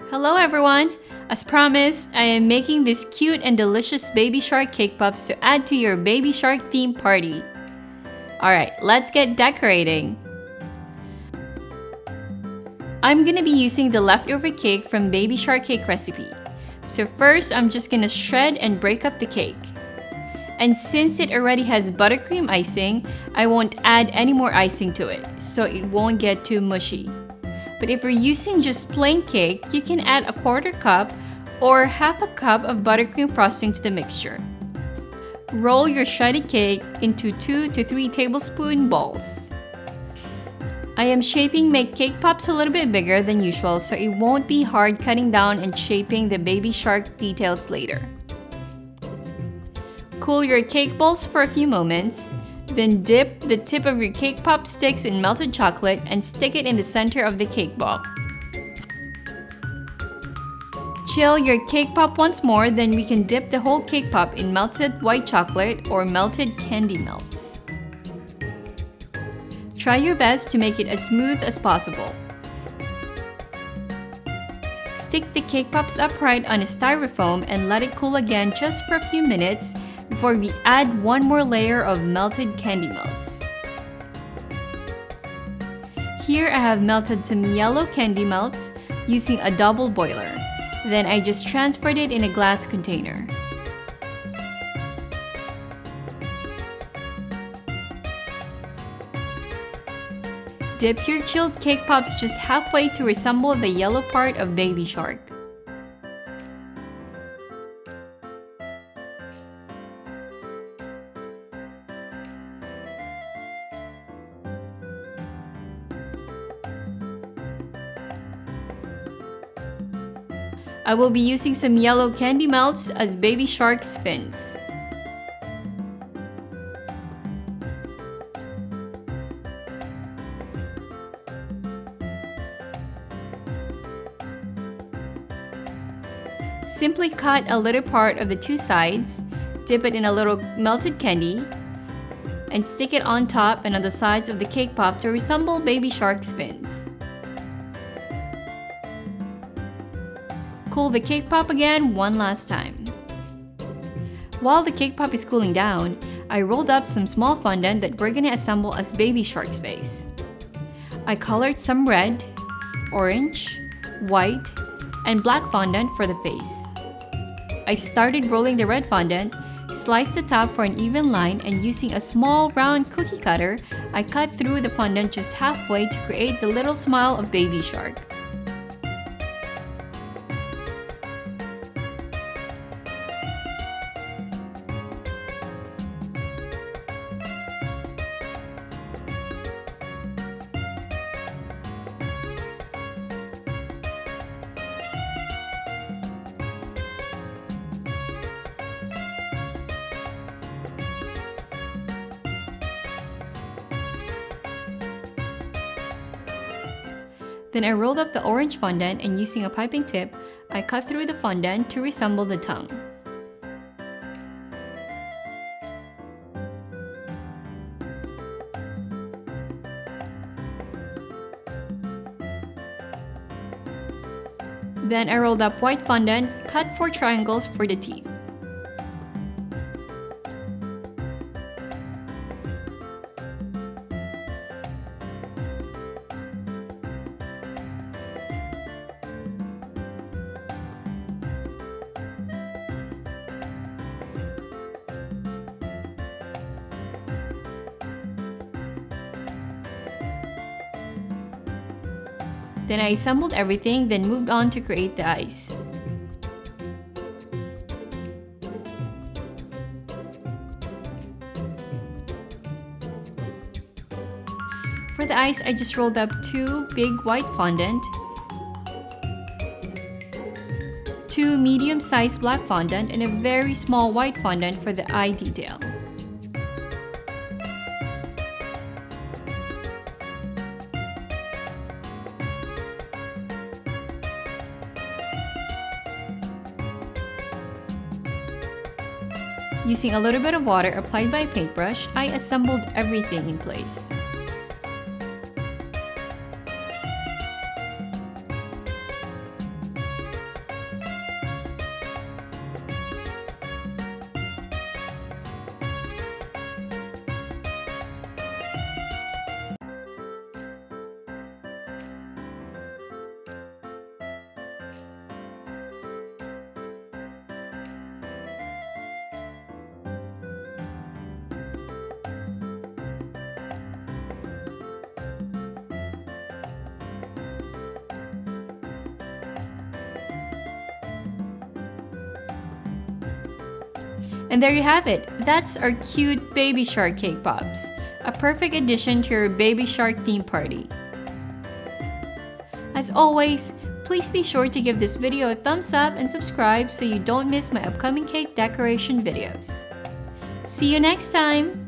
Hello everyone! As promised, I am making these cute and delicious baby shark cake pops to add to your baby shark theme party. Alright, let's get decorating. I'm gonna be using the leftover cake from Baby Shark Cake recipe. So first, I'm just gonna shred and break up the cake. And since it already has buttercream icing, I won't add any more icing to it, so it won't get too mushy. But if you're using just plain cake, you can add a 1/4 cup or half a cup of buttercream frosting to the mixture. Roll your shredded cake into 2 to 3 tablespoon balls. I am shaping my cake pops a little bit bigger than usual so it won't be hard cutting down and shaping the baby shark details later. Cool your cake balls for a few moments. Then dip the tip of your cake pop sticks in melted chocolate and stick it in the center of the cake ball. Chill your cake pop once more, then we can dip the whole cake pop in melted white chocolate or melted candy melts. Try your best to make it as smooth as possible. Stick the cake pops upright on a styrofoam and let it cool again just for a few minutes before we add one more layer of melted candy melts. Here I have melted some yellow candy melts using a double boiler. Then I just transferred it in a glass container. Dip your chilled cake pops just halfway to resemble the yellow part of Baby Shark. I will be using some yellow candy melts as Baby Shark's fins. Simply cut a little part of the two sides, dip it in a little melted candy, and stick it on top and on the sides of the cake pop to resemble Baby Shark's fins. Cool the cake pop again one last time. While the cake pop is cooling down, I rolled up some small fondant that we're gonna assemble as Baby Shark's face. I colored some red, orange, white, and black fondant for the face. I started rolling the red fondant, sliced the top for an even line, and using a small round cookie cutter, I cut through the fondant just halfway to create the little smile of Baby Shark. Then I rolled up the orange fondant and using a piping tip, I cut through the fondant to resemble the tongue. Then I rolled up white fondant, cut 4 triangles for the teeth. Then I assembled everything, then moved on to create the eyes. For the eyes, I just rolled up 2 big white fondant, 2 medium-sized black fondant, and a very small white fondant for the eye detail. Using a little bit of water applied by a paintbrush, I assembled everything in place. And there you have it. That's our cute baby shark cake pops. A perfect addition to your baby shark theme party. As always, please be sure to give this video a thumbs up and subscribe so you don't miss my upcoming cake decoration videos. See you next time!